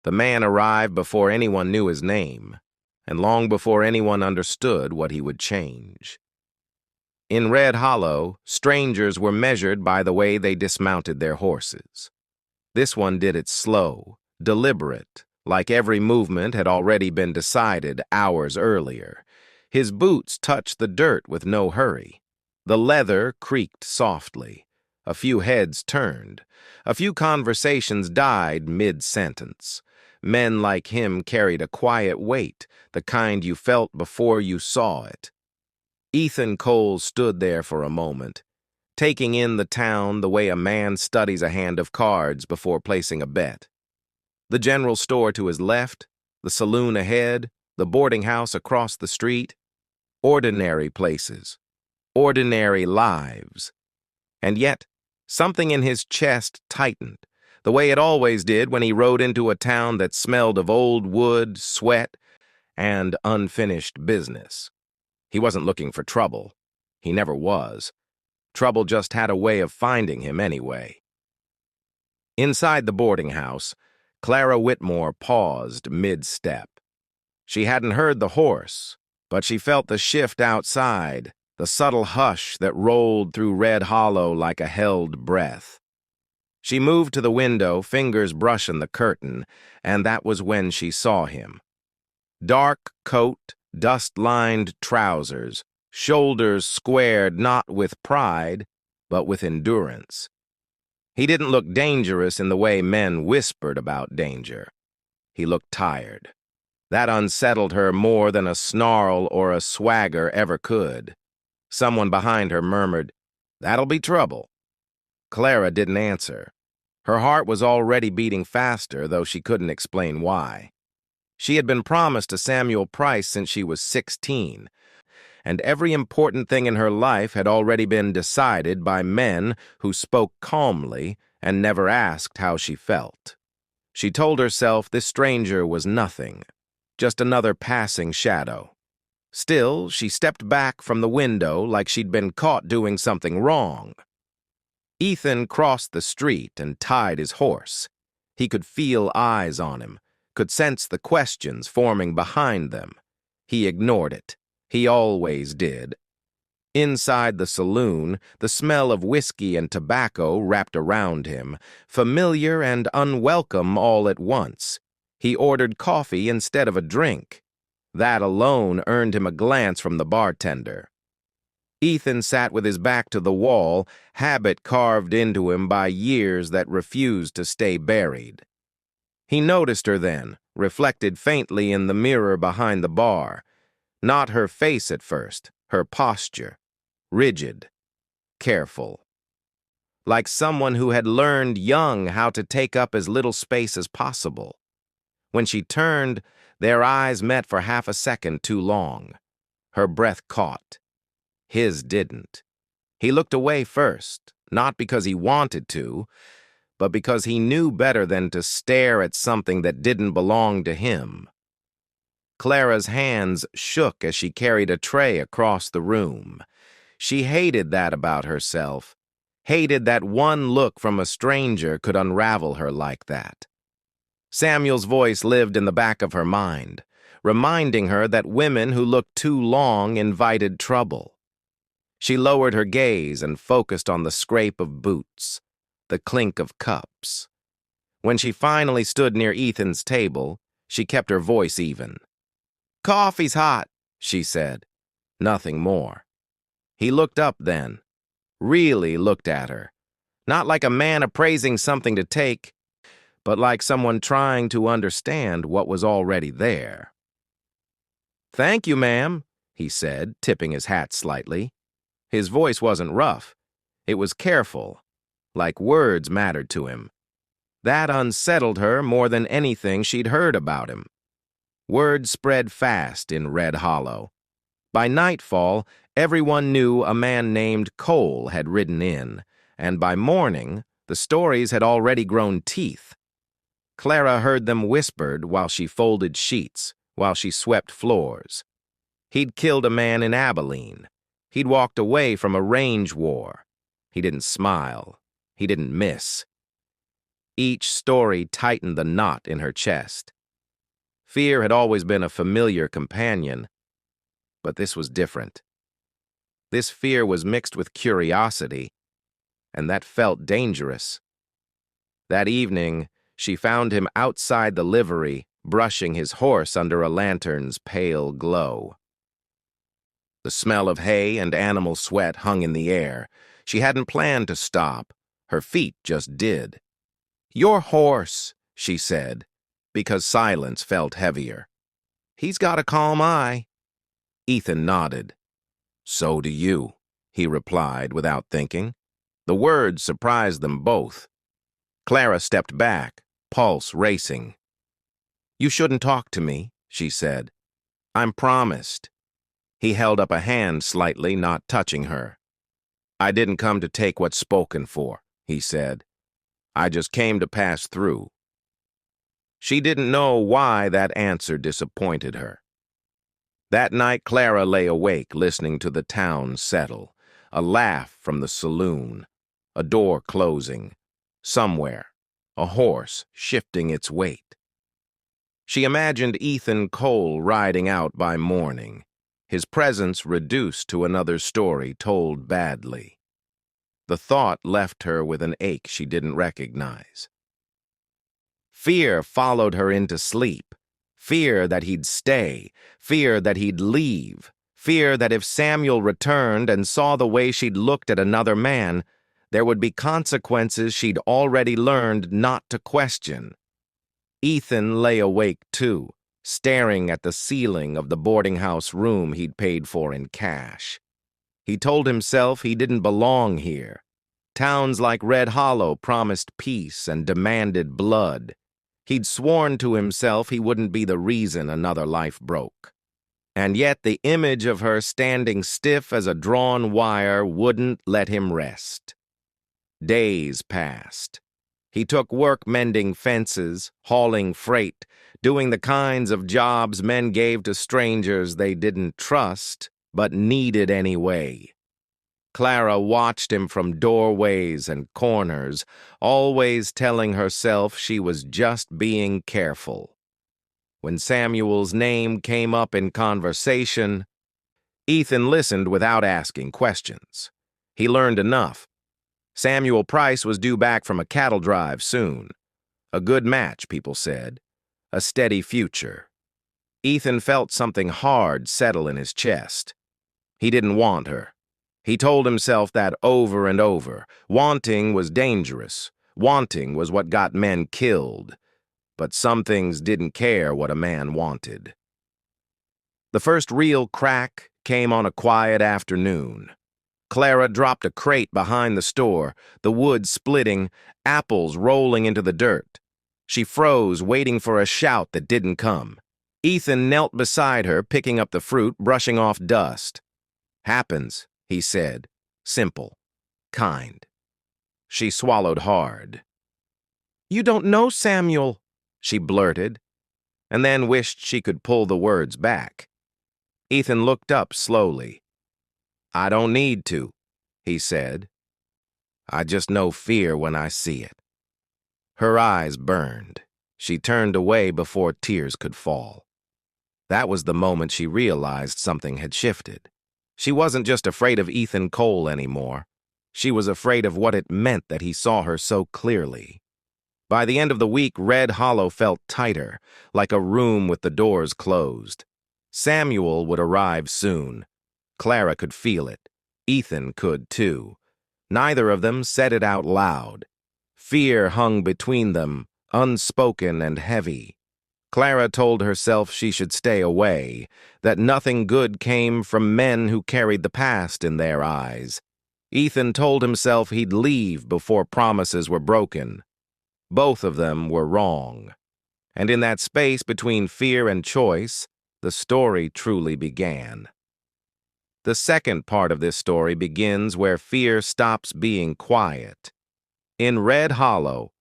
The man arrived before anyone knew his name, and long before anyone understood what he would change. In Red Hollow, strangers were measured by the way they dismounted their horses. This one did it slow, deliberate, like every movement had already been decided hours earlier. His boots touched the dirt with no hurry. The leather creaked softly. A few heads turned. A few conversations died mid-sentence. Men like him carried a quiet weight, the kind you felt before you saw it. Ethan Cole stood there for a moment, taking in the town the way a man studies a hand of cards before placing a bet. The general store to his left, the saloon ahead, the boarding house across the street. Ordinary places. Ordinary lives. And yet, something in his chest tightened, the way it always did when he rode into a town that smelled of old wood, sweat, and unfinished business. He wasn't looking for trouble. He never was. Trouble just had a way of finding him anyway. Inside the boarding house, Clara Whitmore paused mid-step. She hadn't heard the horse, but she felt the shift outside, the subtle hush that rolled through Red Hollow like a held breath. She moved to the window, fingers brushing the curtain, and that was when she saw him. Dark coat, dust-lined trousers, shoulders squared not with pride, but with endurance. He didn't look dangerous in the way men whispered about danger. He looked tired. That unsettled her more than a snarl or a swagger ever could. Someone behind her murmured, "That'll be trouble." Clara didn't answer. Her heart was already beating faster, though she couldn't explain why. She had been promised a Samuel Price since she was 16, and every important thing in her life had already been decided by men who spoke calmly and never asked how she felt. She told herself this stranger was nothing, just another passing shadow. Still, she stepped back from the window like she'd been caught doing something wrong. Ethan crossed the street and tied his horse. He could feel eyes on him, could sense the questions forming behind them. He ignored it. He always did. Inside the saloon, the smell of whiskey and tobacco wrapped around him, familiar and unwelcome all at once. He ordered coffee instead of a drink. That alone earned him a glance from the bartender. Ethan sat with his back to the wall, habit carved into him by years that refused to stay buried. He noticed her then, reflected faintly in the mirror behind the bar. Not her face at first, her posture. Rigid. Careful. Like someone who had learned young how to take up as little space as possible. When she turned, their eyes met for half a second too long. Her breath caught. His didn't. He looked away first, not because he wanted to, but because he knew better than to stare at something that didn't belong to him. Clara's hands shook as she carried a tray across the room. She hated that about herself, hated that one look from a stranger could unravel her like that. Samuel's voice lived in the back of her mind, reminding her that women who looked too long invited trouble. She lowered her gaze and focused on the scrape of boots, the clink of cups. When she finally stood near Ethan's table, she kept her voice even. "Coffee's hot," she said. Nothing more. He looked up then, really looked at her, not like a man appraising something to take, but like someone trying to understand what was already there. "Thank you, ma'am," he said, tipping his hat slightly. His voice wasn't rough. It was careful, like words mattered to him. That unsettled her more than anything she'd heard about him. Word spread fast in Red Hollow. By nightfall, everyone knew a man named Cole had ridden in, and by morning, the stories had already grown teeth. Clara heard them whispered while she folded sheets, while she swept floors. He'd killed a man in Abilene. He'd walked away from a range war. He didn't smile. He didn't miss. Each story tightened the knot in her chest. Fear had always been a familiar companion, but this was different. This fear was mixed with curiosity, and that felt dangerous. That evening, she found him outside the livery, brushing his horse under a lantern's pale glow. The smell of hay and animal sweat hung in the air. She hadn't planned to stop. Her feet just did. "Your horse," she said, because silence felt heavier. "He's got a calm eye." Ethan nodded. "So do you," he replied without thinking. The words surprised them both. Clara stepped back, pulse racing. "You shouldn't talk to me," she said. "I'm promised." He held up a hand slightly, not touching her. "I didn't come to take what's spoken for," he said. "I just came to pass through." She didn't know why that answer disappointed her. That night, Clara lay awake, listening to the town settle. A laugh from the saloon, a door closing. Somewhere, a horse shifting its weight. She imagined Ethan Cole riding out by morning, his presence reduced to another story told badly. The thought left her with an ache she didn't recognize. Fear followed her into sleep. Fear that he'd stay, fear that he'd leave, fear that if Samuel returned and saw the way she'd looked at another man, there would be consequences she'd already learned not to question. Ethan lay awake too, staring at the ceiling of the boarding house room he'd paid for in cash. He told himself he didn't belong here. Towns like Red Hollow promised peace and demanded blood. He'd sworn to himself he wouldn't be the reason another life broke. And yet the image of her standing stiff as a drawn wire wouldn't let him rest. Days passed. He took work mending fences, hauling freight, doing the kinds of jobs men gave to strangers they didn't trust, but needed anyway. Clara watched him from doorways and corners, always telling herself she was just being careful. When Samuel's name came up in conversation, Ethan listened without asking questions. He learned enough. Samuel Price was due back from a cattle drive soon. A good match, people said. A steady future. Ethan felt something hard settle in his chest. He didn't want her. He told himself that over and over. Wanting was dangerous. Wanting was what got men killed. But some things didn't care what a man wanted. The first real crack came on a quiet afternoon. Clara dropped a crate behind the store, the wood splitting, apples rolling into the dirt. She froze, waiting for a shout that didn't come. Ethan knelt beside her, picking up the fruit, brushing off dust. "Happens," he said, simple, kind. She swallowed hard. "You don't know Samuel," she blurted, and then wished she could pull the words back. Ethan looked up slowly. "I don't need to," he said. "I just know fear when I see it." Her eyes burned. She turned away before tears could fall. That was the moment she realized something had shifted. She wasn't just afraid of Ethan Cole anymore. She was afraid of what it meant that he saw her so clearly. By the end of the week, Red Hollow felt tighter, like a room with the doors closed. Samuel would arrive soon. Clara could feel it. Ethan could too. Neither of them said it out loud. Fear hung between them, unspoken and heavy. Clara told herself she should stay away, that nothing good came from men who carried the past in their eyes. Ethan told himself he'd leave before promises were broken. Both of them were wrong. And in that space between fear and choice, the story truly began. The second part of this story begins where fear stops being quiet. In Red Hollow,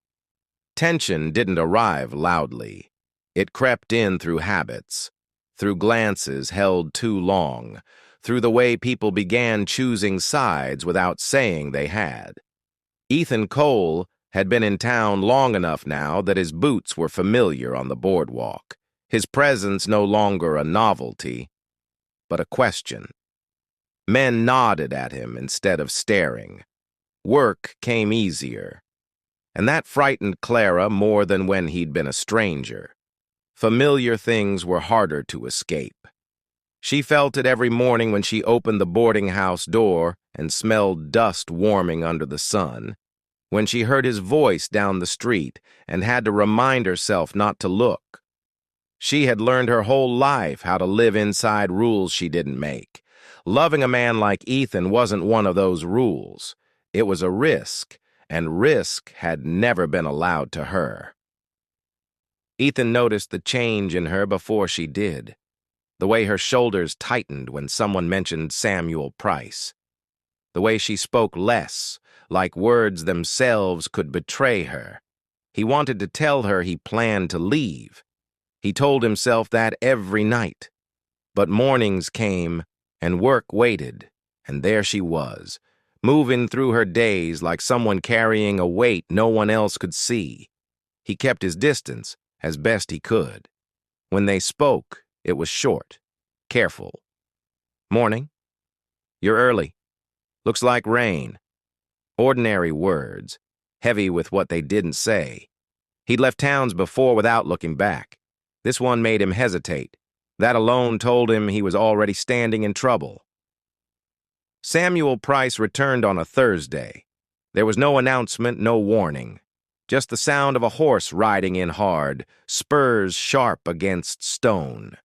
tension didn't arrive loudly. It crept in through habits, through glances held too long, through the way people began choosing sides without saying they had. Ethan Cole had been in town long enough now that his boots were familiar on the boardwalk, his presence no longer a novelty, but a question. Men nodded at him instead of staring. Work came easier, and that frightened Clara more than when he'd been a stranger. Familiar things were harder to escape. She felt it every morning when she opened the boarding house door and smelled dust warming under the sun, when she heard his voice down the street and had to remind herself not to look. She had learned her whole life how to live inside rules she didn't make. Loving a man like Ethan wasn't one of those rules. It was a risk, and risk had never been allowed to her. Ethan noticed the change in her before she did, the way her shoulders tightened when someone mentioned Samuel Price, the way she spoke less, like words themselves could betray her. He wanted to tell her he planned to leave. He told himself that every night. But mornings came, and work waited, and there she was, moving through her days like someone carrying a weight no one else could see. He kept his distance as best he could. When they spoke, it was short, careful. "Morning. You're early. Looks like rain." Ordinary words, heavy with what they didn't say. He'd left towns before without looking back. This one made him hesitate. That alone told him he was already standing in trouble. Samuel Price returned on a Thursday. There was no announcement, no warning. Just the sound of a horse riding in hard, spurs sharp against stone.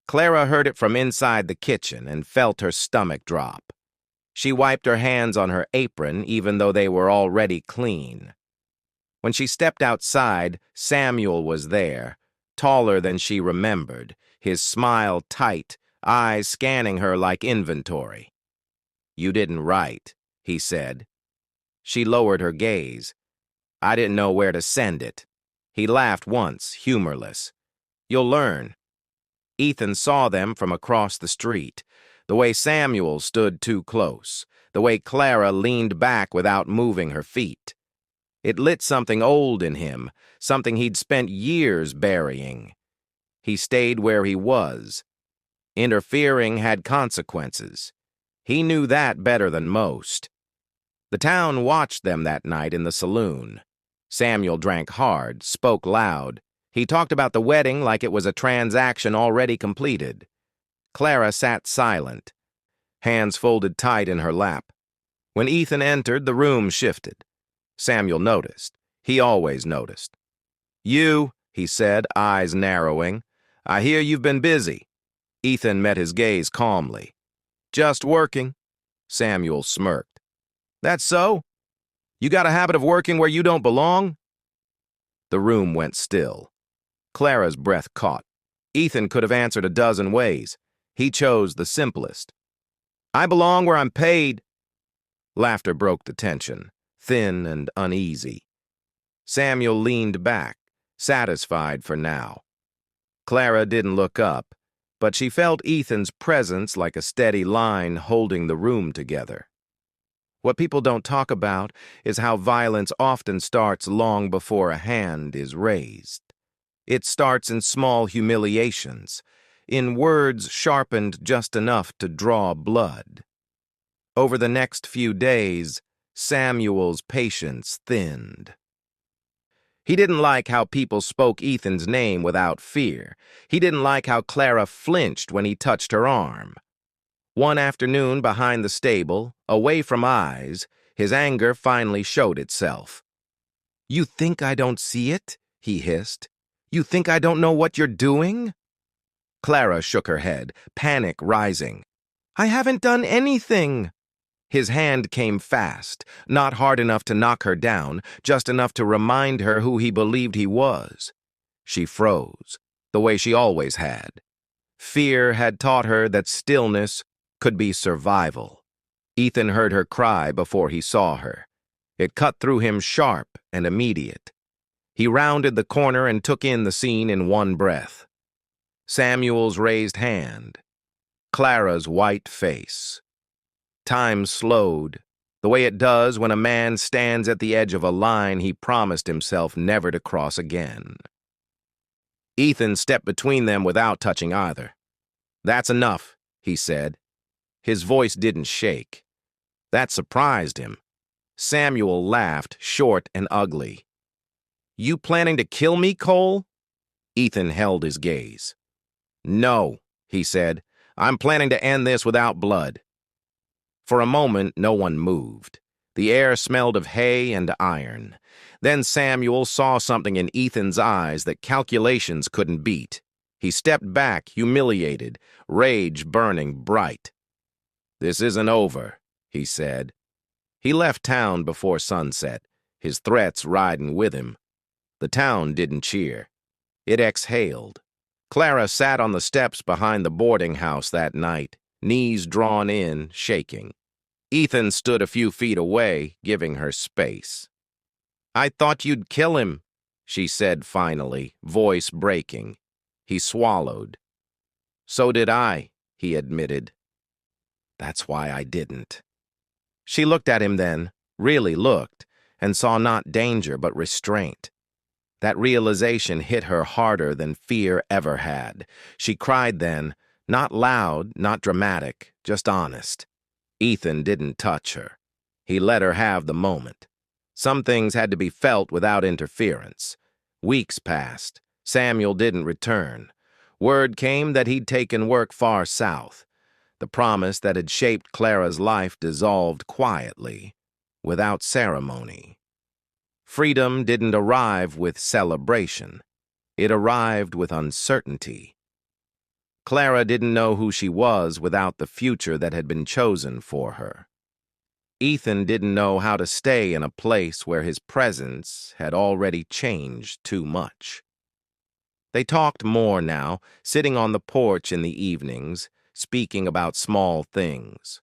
Clara heard it from inside the kitchen and felt her stomach drop. She wiped her hands on her apron even though they were already clean. When she stepped outside, Samuel was there, taller than she remembered, his smile tight, eyes scanning her like inventory. "You didn't write," he said. She lowered her gaze. "I didn't know where to send it." He laughed once, humorless. "You'll learn." Ethan saw them from across the street, the way Samuel stood too close, the way Clara leaned back without moving her feet. It lit something old in him, something he'd spent years burying. He stayed where he was. Interfering had consequences. He knew that better than most. The town watched them that night in the saloon. Samuel drank hard, spoke loud. He talked about the wedding like it was a transaction already completed. Clara sat silent, hands folded tight in her lap. When Ethan entered, the room shifted. Samuel noticed. He always noticed. "You," he said, eyes narrowing. "I hear you've been busy." Ethan met his gaze calmly. "Just working." Samuel smirked. "That's so? You got a habit of working where you don't belong?" The room went still. Clara's breath caught. Ethan could have answered a dozen ways. He chose the simplest. "I belong where I'm paid." Laughter broke the tension, thin and uneasy. Samuel leaned back, satisfied for now. Clara didn't look up, but she felt Ethan's presence like a steady line holding the room together. What people don't talk about is how violence often starts long before a hand is raised. It starts in small humiliations, in words sharpened just enough to draw blood. Over the next few days, Samuel's patience thinned. He didn't like how people spoke Ethan's name without fear. He didn't like how Clara flinched when he touched her arm. One afternoon behind the stable, away from eyes, his anger finally showed itself. "You think I don't see it?" he hissed. "You think I don't know what you're doing?" Clara shook her head, panic rising. "I haven't done anything." His hand came fast, not hard enough to knock her down, just enough to remind her who he believed he was. She froze, the way she always had. Fear had taught her that stillness could be survival. Ethan heard her cry before he saw her. It cut through him sharp and immediate. He rounded the corner and took in the scene in one breath. Samuel's raised hand. Clara's white face. Time slowed, the way it does when a man stands at the edge of a line he promised himself never to cross again. Ethan stepped between them without touching either. "That's enough," he said. His voice didn't shake. That surprised him. Samuel laughed, short and ugly. "You planning to kill me, Cole?" Ethan held his gaze. "No," he said. "I'm planning to end this without blood." For a moment, no one moved. The air smelled of hay and iron. Then Samuel saw something in Ethan's eyes that calculations couldn't beat. He stepped back, humiliated, rage burning bright. "This isn't over," he said. He left town before sunset, his threats riding with him. The town didn't cheer. It exhaled. Clara sat on the steps behind the boarding house that night, knees drawn in, shaking. Ethan stood a few feet away, giving her space. "I thought you'd kill him," she said finally, voice breaking. He swallowed. "So did I," he admitted. "That's why I didn't." She looked at him then, really looked, and saw not danger but restraint. That realization hit her harder than fear ever had. She cried then, not loud, not dramatic, just honest. Ethan didn't touch her. He let her have the moment. Some things had to be felt without interference. Weeks passed. Samuel didn't return. Word came that he'd taken work far south. The promise that had shaped Clara's life dissolved quietly, without ceremony. Freedom didn't arrive with celebration. It arrived with uncertainty. Clara didn't know who she was without the future that had been chosen for her. Ethan didn't know how to stay in a place where his presence had already changed too much. They talked more now, sitting on the porch in the evenings, speaking about small things.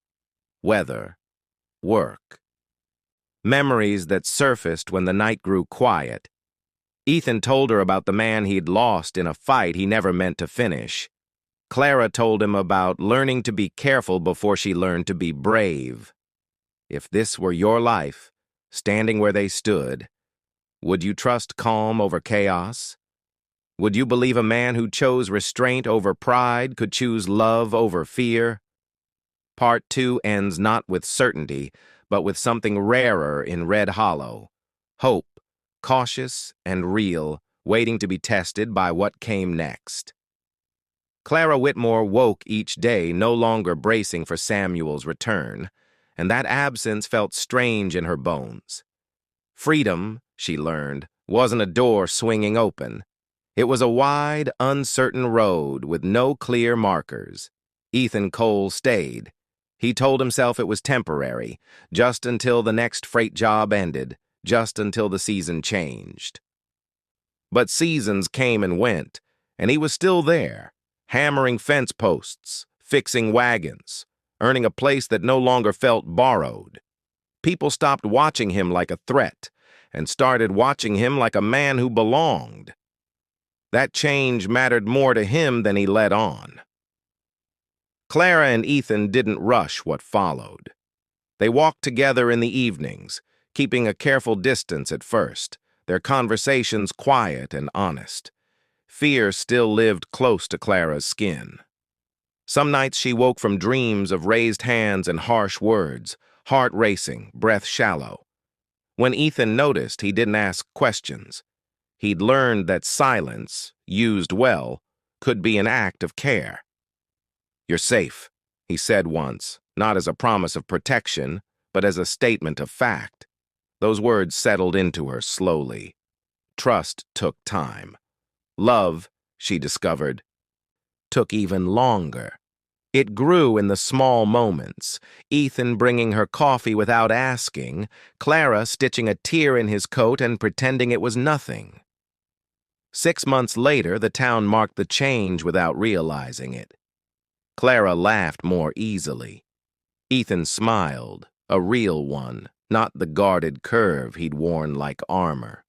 Weather, work. Memories that surfaced when the night grew quiet. Ethan told her about the man he'd lost in a fight he never meant to finish. Clara told him about learning to be careful before she learned to be brave. If this were your life, standing where they stood, would you trust calm over chaos? Would you believe a man who chose restraint over pride could choose love over fear? Part 2 ends not with certainty, but with something rarer in Red Hollow. Hope, cautious and real, waiting to be tested by what came next. Clara Whitmore woke each day no longer bracing for Samuel's return, and that absence felt strange in her bones. Freedom, she learned, wasn't a door swinging open. It was a wide, uncertain road with no clear markers. Ethan Cole stayed. He told himself it was temporary, just until the next freight job ended, just until the season changed. But seasons came and went, and he was still there, hammering fence posts, fixing wagons, earning a place that no longer felt borrowed. People stopped watching him like a threat and started watching him like a man who belonged. That change mattered more to him than he let on. Clara and Ethan didn't rush what followed. They walked together in the evenings, keeping a careful distance at first, their conversations quiet and honest. Fear still lived close to Clara's skin. Some nights she woke from dreams of raised hands and harsh words, heart racing, breath shallow. When Ethan noticed, he didn't ask questions. He'd learned that silence, used well, could be an act of care. "You're safe," he said once, not as a promise of protection, but as a statement of fact. Those words settled into her slowly. Trust took time. Love, she discovered, took even longer. It grew in the small moments, Ethan bringing her coffee without asking, Clara stitching a tear in his coat and pretending it was nothing. 6 months later, the town marked the change without realizing it. Clara laughed more easily. Ethan smiled, a real one, not the guarded curve he'd worn like armor.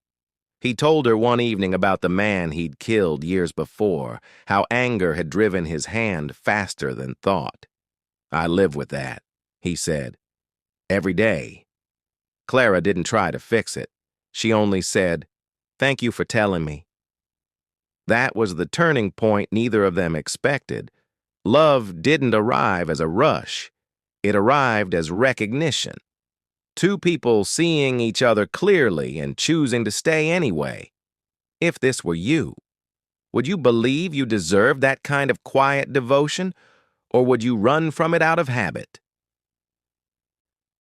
He told her one evening about the man he'd killed years before, how anger had driven his hand faster than thought. "I live with that," he said. "Every day." Clara didn't try to fix it. She only said, "Thank you for telling me." That was the turning point neither of them expected. Love didn't arrive as a rush. It arrived as recognition. Two people seeing each other clearly and choosing to stay anyway. If this were you, would you believe you deserved that kind of quiet devotion, or would you run from it out of habit?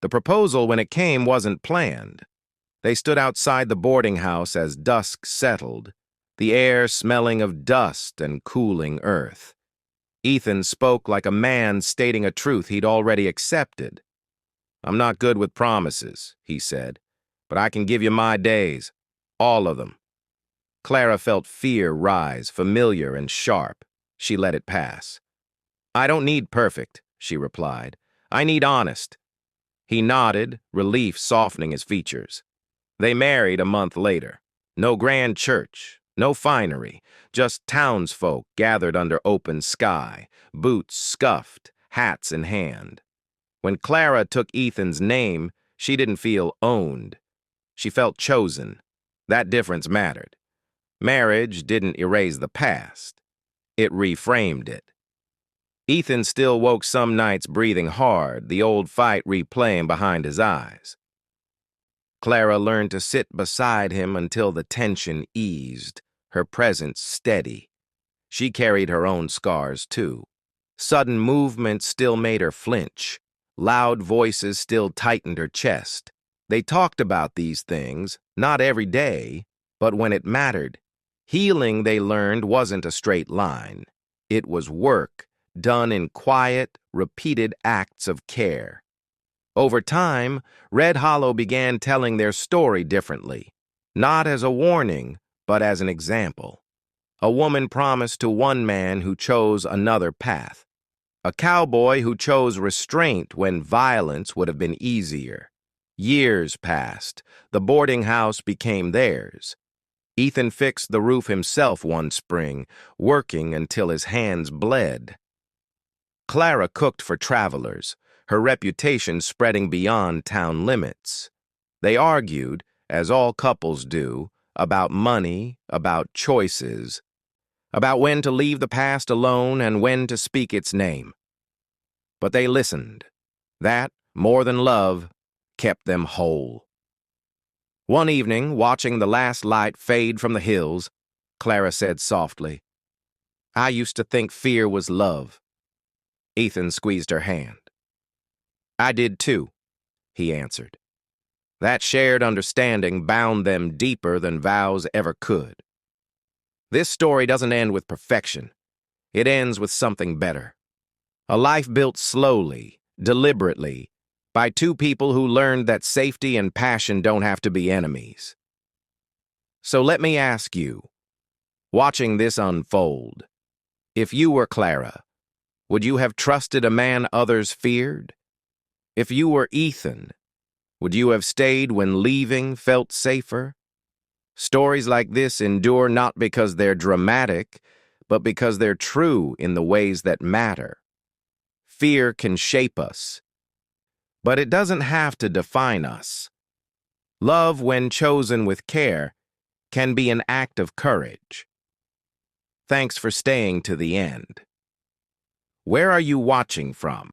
The proposal, when it came, wasn't planned. They stood outside the boarding house as dusk settled, the air smelling of dust and cooling earth. Ethan spoke like a man stating a truth he'd already accepted. "I'm not good with promises," he said, "but I can give you my days, all of them." Clara felt fear rise, familiar and sharp. She let it pass. "I don't need perfect," she replied. "I need honest." He nodded, relief softening his features. They married a month later. No grand church, no finery, just townsfolk gathered under open sky, boots scuffed, hats in hand. When Clara took Ethan's name, she didn't feel owned. She felt chosen. That difference mattered. Marriage didn't erase the past. It reframed it. Ethan still woke some nights breathing hard, the old fight replaying behind his eyes. Clara learned to sit beside him until the tension eased, her presence steady. She carried her own scars, too. Sudden movements still made her flinch. Loud voices still tightened her chest. They talked about these things, not every day, but when it mattered. Healing, they learned, wasn't a straight line. It was work, done in quiet, repeated acts of care. Over time, Red Hollow began telling their story differently, not as a warning, but as an example. A woman promised to one man who chose another path. A cowboy who chose restraint when violence would have been easier. Years passed. The boarding house became theirs. Ethan fixed the roof himself one spring, working until his hands bled. Clara cooked for travelers, her reputation spreading beyond town limits. They argued, as all couples do, about money, about choices, about when to leave the past alone and when to speak its name. But they listened. That, more than love, kept them whole. One evening, watching the last light fade from the hills, Clara said softly, "I used to think fear was love." Ethan squeezed her hand. "I did too," he answered. That shared understanding bound them deeper than vows ever could. This story doesn't end with perfection. It ends with something better. A life built slowly, deliberately, by two people who learned that safety and passion don't have to be enemies. So let me ask you, watching this unfold, if you were Clara, would you have trusted a man others feared? If you were Ethan, would you have stayed when leaving felt safer? Stories like this endure not because they're dramatic, but because they're true in the ways that matter. Fear can shape us, but it doesn't have to define us. Love, when chosen with care, can be an act of courage. Thanks for staying to the end. Where are you watching from?